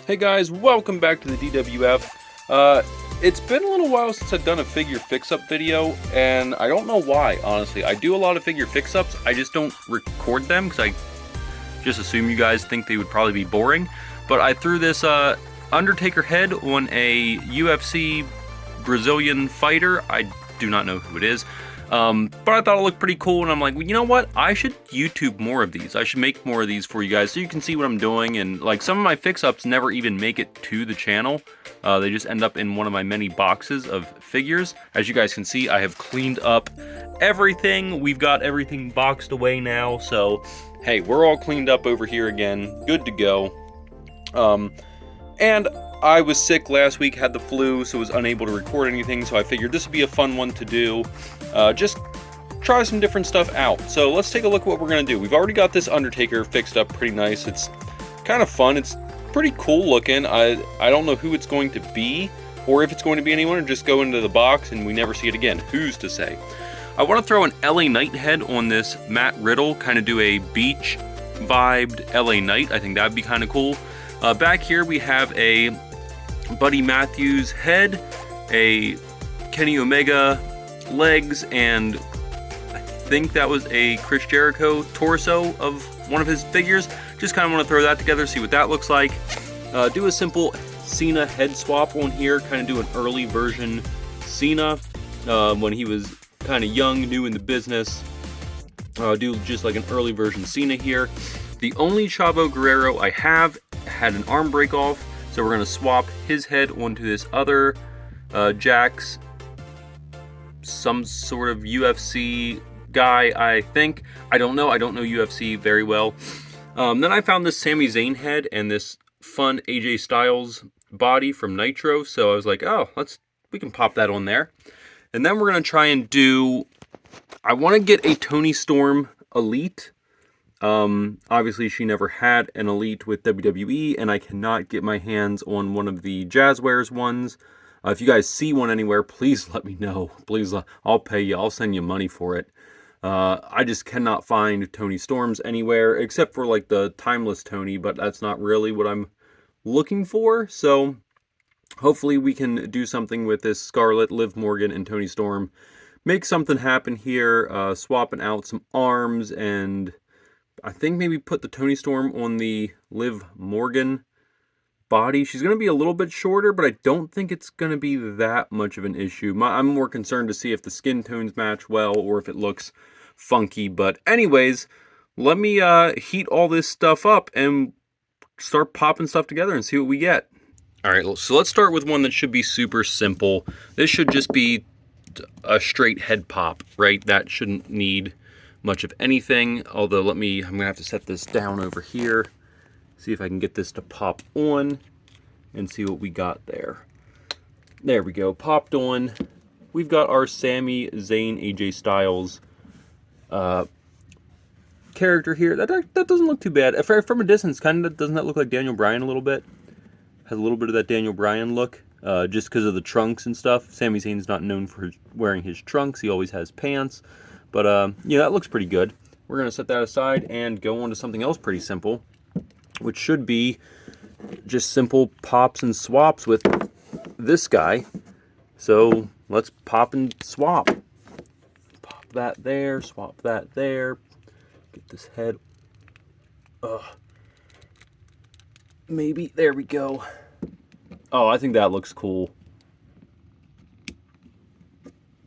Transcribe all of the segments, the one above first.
Hey guys, welcome back to the DWF. It's been a little while since I've done a figure fix-up video, and I don't know why, honestly. I do a lot of figure fix-ups, I just don't record them, because I just assume you guys think they would probably be boring. But I threw this Undertaker head on a UFC Brazilian fighter. I do not know who it is. But I thought it looked pretty cool, and I'm like, well, you know what? I should YouTube more of these. I should make more of these for you guys so you can see what I'm doing. And like, some of my fix-ups never even make it to the channel. They just end up in one of my many boxes of figures. As you guys can see, I have cleaned up everything. We've got everything boxed away now. So, hey, we're all cleaned up over here again. Good to go. And I was sick last week, had the flu, so was unable to record anything, so I figured this would be a fun one to do. Just try some different stuff out. So let's take a look at what we're going to do. We've already got this Undertaker fixed up pretty nice. It's kind of fun. It's pretty cool looking. I don't know who it's going to be, or if it's going to be anyone, or just go into the box and we never see it again. Who's to say? I want to throw an LA Knight head on this Matt Riddle, kind of do a beach vibed LA Knight. I think that'd be kind of cool. Back here we have a Buddy Matthews head, a Kenny Omega legs, and I think that was a Chris Jericho torso of one of his figures. Just kind of want to throw that together, see what that looks like. Do a simple Cena head swap on here, kind of do an early version Cena when he was kind of young, new in the business. Do just like an early version Cena here. The only Chavo Guerrero I have had an arm break off, so we're going to swap his head onto this other Jax, some sort of UFC guy, I think. I don't know UFC very well. Then I found this Sami Zayn head and this fun AJ Styles body from Nitro, so I was like, oh, we can pop that on there. And then we're going to try and do, I want to get a Toni Storm Elite. Obviously she never had an Elite with WWE, and I cannot get my hands on one of the Jazzwares ones. If you guys see one anywhere, please let me know. Please, I'll pay you. I'll send you money for it. I just cannot find Toni Storms anywhere, except for like the Timeless Toni, but that's not really what I'm looking for. So hopefully we can do something with this Scarlett, Liv Morgan, and Toni Storm. Make something happen here, swapping out some arms, and I think maybe put the Toni Storm on the Liv Morgan body. She's going to be a little bit shorter, but I don't think it's going to be that much of an issue. I'm more concerned to see if the skin tones match well or if it looks funky. But anyways, let me heat all this stuff up and start popping stuff together and see what we get. All right, so let's start with one that should be super simple. This should just be a straight head pop, right? That shouldn't need much of anything, although I'm gonna have to set this down over here, see if I can get this to pop on and see what we got there. There we go, popped on. We've got our Sami Zayn AJ Styles character here. That doesn't look too bad. From a distance, kind of, doesn't that look like Daniel Bryan a little bit? Has a little bit of that Daniel Bryan look, just because of the trunks and stuff. Sami Zayn's not known for wearing his trunks, he always has pants. But, yeah, that looks pretty good. We're going to set that aside and go on to something else pretty simple, which should be just simple pops and swaps with this guy. So, let's pop and swap. Pop that there, swap that there. Get this head. Maybe, there we go. Oh, I think that looks cool.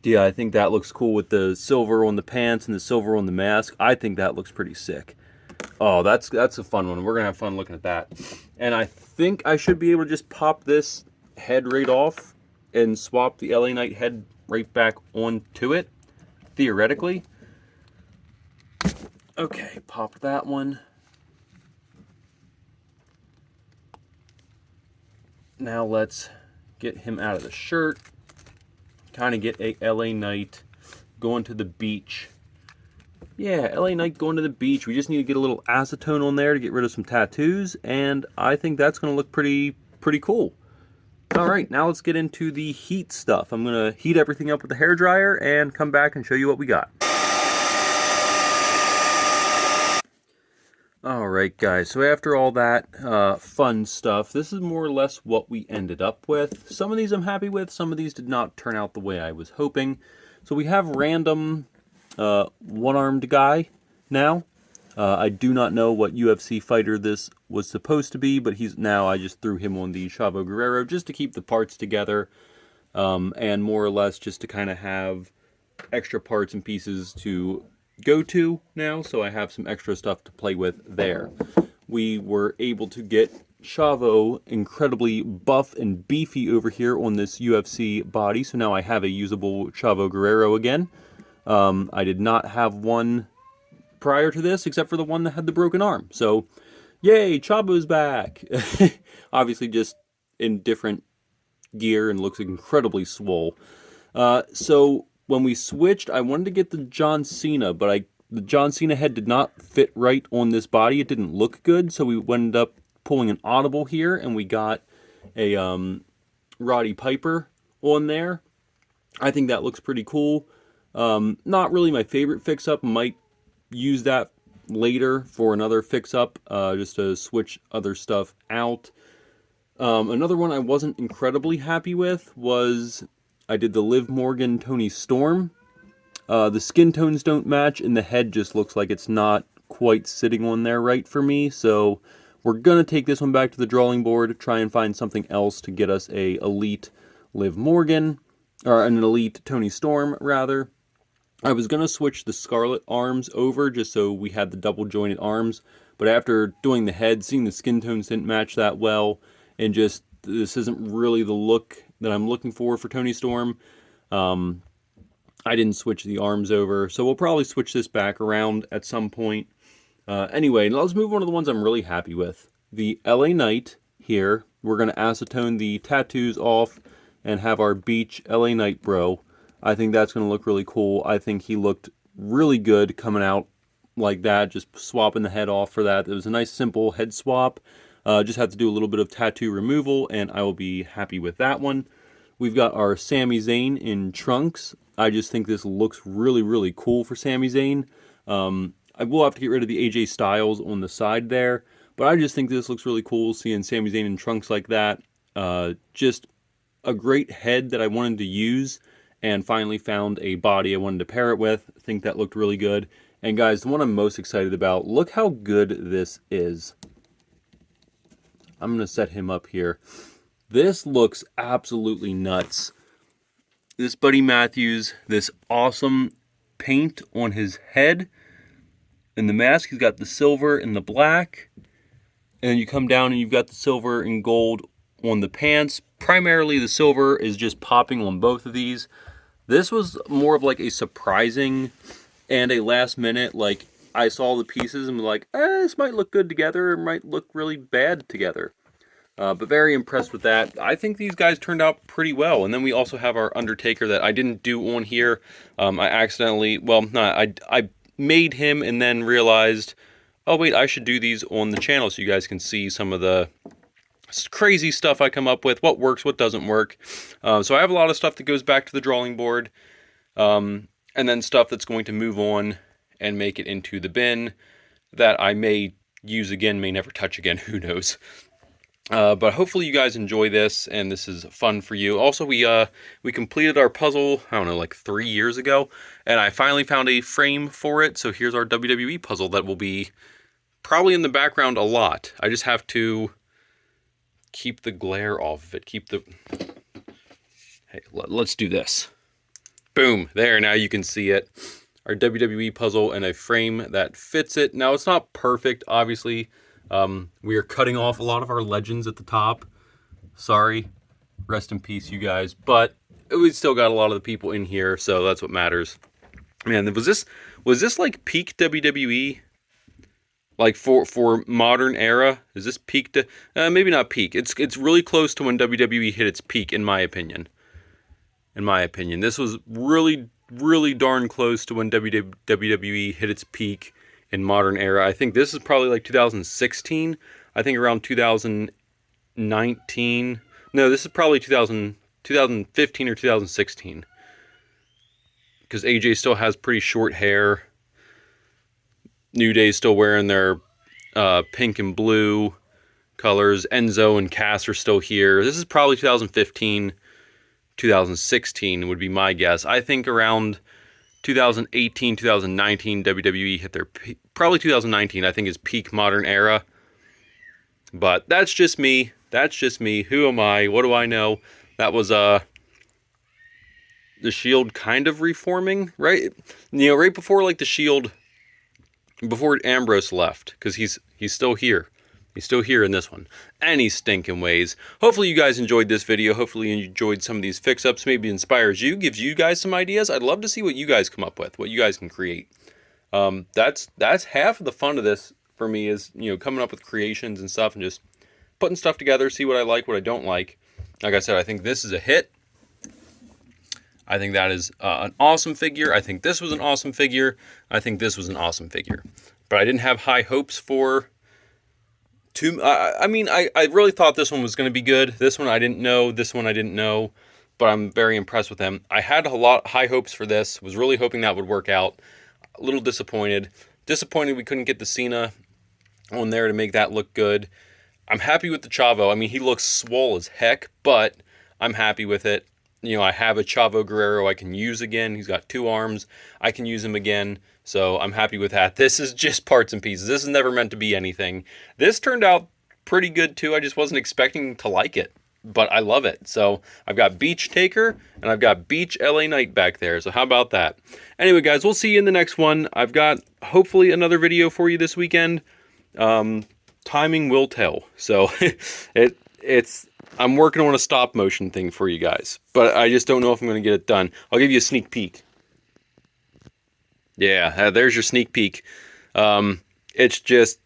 Yeah, I think that looks cool with the silver on the pants and the silver on the mask. I think that looks pretty sick. Oh, that's a fun one. We're going to have fun looking at that. And I think I should be able to just pop this head right off and swap the LA Knight head right back onto it, theoretically. Okay, pop that one. Now let's get him out of the shirt. Kind of get a LA Knight going to the beach. Yeah, LA Knight going to the beach. We just need to get a little acetone on there to get rid of some tattoos, and I think that's going to look pretty cool. All right, now let's get into the heat stuff. I'm going to heat everything up with the hairdryer and come back and show you what we got. Alright guys, so after all that fun stuff, this is more or less what we ended up with. Some of these I'm happy with, some of these did not turn out the way I was hoping. So we have random one-armed guy now. I do not know what UFC fighter this was supposed to be, but I just threw him on the Chavo Guerrero just to keep the parts together, and more or less just to kind of have extra parts and pieces to go to now, so I have some extra stuff to play with there. We were able to get Chavo incredibly buff and beefy over here on this UFC body, so now I have a usable Chavo Guerrero again. I did not have one prior to this, except for the one that had the broken arm. So, yay, Chavo's back! Obviously just in different gear and looks incredibly swole. So when we switched, I wanted to get the John Cena, but the John Cena head did not fit right on this body. It didn't look good, so we ended up pulling an audible here, and we got a Roddy Piper on there. I think that looks pretty cool. Not really my favorite fix-up. Might use that later for another fix-up, just to switch other stuff out. Another one I wasn't incredibly happy with was I did the Liv Morgan Tony Storm. The skin tones don't match, and the head just looks like it's not quite sitting on there right for me, so we're going to take this one back to the drawing board, try and find something else to get us a elite Liv Morgan, or an elite Tony Storm, rather. I was going to switch the Scarlet arms over just so we had the double jointed arms, but after doing the head, seeing the skin tones didn't match that well, and just this isn't really the look that I'm looking for Tony Storm, I didn't switch the arms over, so we'll probably switch this back around at some point. Anyway, let's move on to the ones I'm really happy with. The LA Knight here, we're going to acetone the tattoos off and have our beach LA Knight bro. I think that's going to look really cool. I think he looked really good coming out like that, just swapping the head off for that. It was a nice simple head swap. Just have to do a little bit of tattoo removal, and I will be happy with that one. We've got our Sami Zayn in trunks. I just think this looks really, really cool for Sami Zayn. I will have to get rid of the AJ Styles on the side there, but I just think this looks really cool, seeing Sami Zayn in trunks like that. Just a great head that I wanted to use, and finally found a body I wanted to pair it with. I think that looked really good. And guys, the one I'm most excited about, look how good this is. I'm going to set him up here. This looks absolutely nuts. This Buddy Matthews, this awesome paint on his head. And the mask, he's got the silver and the black. And then you come down and you've got the silver and gold on the pants. Primarily the silver is just popping on both of these. This was more of like a surprising and a last minute, like I saw the pieces and was like, this might look good together, it might look really bad together. But very impressed with that. I think these guys turned out pretty well. And then we also have our Undertaker that I didn't do on here. I accidentally, I made him and then realized, oh wait, I should do these on the channel so you guys can see some of the crazy stuff I come up with, what works, what doesn't work. So I have a lot of stuff that goes back to the drawing board, and then stuff that's going to move on and make it into the bin that I may use again, may never touch again, who knows. But hopefully you guys enjoy this, and this is fun for you. Also, we completed our puzzle, I don't know, like 3 years ago, and I finally found a frame for it. So here's our WWE puzzle that will be probably in the background a lot. I just have to keep the glare off of it. Hey, let's do this. Boom, there, now you can see it. Our WWE puzzle and a frame that fits it. Now, it's not perfect, obviously. We are cutting off a lot of our legends at the top. Sorry, rest in peace, you guys. But we still got a lot of the people in here, so that's what matters. Man, was this like peak WWE? Like for modern era? Is this peak? Maybe not peak. It's really close to when WWE hit its peak, in my opinion. In my opinion, this was really, really darn close to when WWE hit its peak in modern era. I think this is probably like 2016. I think around 2019. No, this is probably 2015 or 2016. Because AJ still has pretty short hair. New Day's still wearing their pink and blue colors. Enzo and Cass are still here. This is probably 2015, 2016 would be my guess. I think around 2018, 2019, WWE hit their probably 2019, I think, is peak modern era. But that's just me. That's just me. Who am I? What do I know? That was the Shield kind of reforming, right? You know, right before like the Shield, before Ambrose left, because he's still here. He's still here in this one. Any stinking ways. Hopefully you guys enjoyed this video. Hopefully you enjoyed some of these fix-ups. Maybe inspires you, gives you guys some ideas. I'd love to see what you guys come up with, what you guys can create. That's half of the fun of this for me is, you know, coming up with creations and stuff and just putting stuff together, see what I like, what I don't like. Like I said, I think this is a hit. I think that is an awesome figure. I think this was an awesome figure. I think this was an awesome figure. But I didn't have high hopes for... I mean, I really thought this one was going to be good. This one I didn't know. This one I didn't know. But I'm very impressed with them. I had high hopes for this. Was really hoping that would work out. A little disappointed. Disappointed we couldn't get the Cena on there to make that look good. I'm happy with the Chavo. I mean, he looks swole as heck, but I'm happy with it. You know, I have a Chavo Guerrero I can use again. He's got 2 arms. I can use him again. So I'm happy with that. This is just parts and pieces. This is never meant to be anything. This turned out pretty good too. I just wasn't expecting to like it, but I love it. So I've got Beach Taker and I've got Beach LA Knight back there. So how about that? Anyway, guys, we'll see you in the next one. I've got hopefully another video for you this weekend. Timing will tell. So I'm working on a stop motion thing for you guys, but I just don't know if I'm going to get it done. I'll give you a sneak peek. Yeah, there's your sneak peek. It's just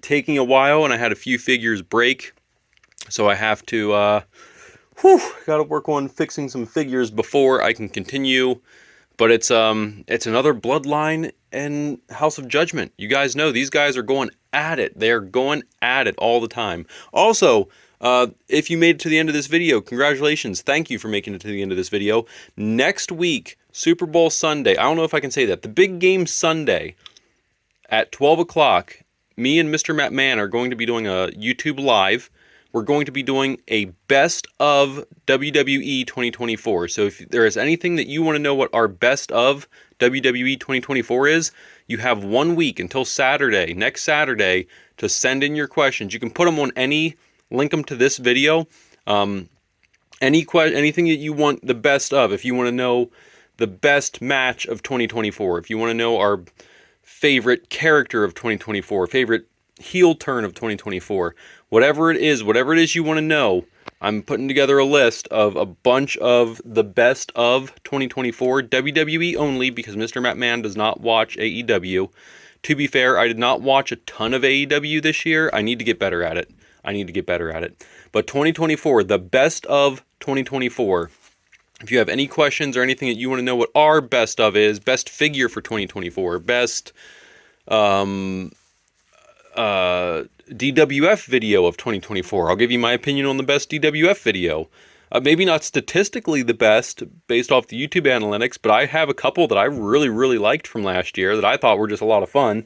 taking a while, and I had a few figures break, so I have to, got to work on fixing some figures before I can continue. But it's another Bloodline and House of Judgment. You guys know these guys are going at it. They're going at it all the time. Also, if you made it to the end of this video, congratulations. Thank you for making it to the end of this video. Next week, Super Bowl Sunday. I don't know if I can say that. The big game Sunday at 12 o'clock, me and Mr. Matt Mann are going to be doing a YouTube Live. We're going to be doing a best of WWE 2024. So if there is anything that you want to know what our best of WWE 2024 is, you have 1 week until Saturday, next Saturday, to send in your questions. You can put them on any, link them to this video. Anything that you want the best of. If you want to know the best match of 2024, if you want to know our favorite character of 2024, favorite heel turn of 2024, whatever it is you want to know, I'm putting together a list of a bunch of the best of 2024, WWE only, because Mr. Matt Mann does not watch AEW. To be fair, I did not watch a ton of AEW this year. I need to get better at it. But 2024, the best of 2024. If you have any questions or anything that you want to know what our best of is, best figure for 2024, best DWF video of 2024, I'll give you my opinion on the best DWF video. Maybe not statistically the best based off the YouTube analytics, but I have a couple that I really, really liked from last year that I thought were just a lot of fun.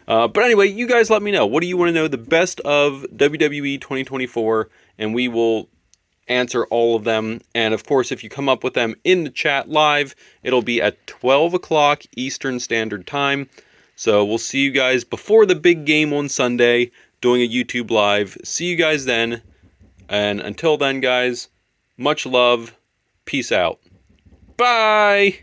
But anyway, you guys let me know. What do you want to know the best of WWE 2024? And we will answer all of them. And of course, if you come up with them in the chat live, it'll be at 12 o'clock Eastern Standard Time. So we'll see you guys before the big game on Sunday doing a YouTube live. See you guys then. And until then, guys, much love. Peace out. Bye.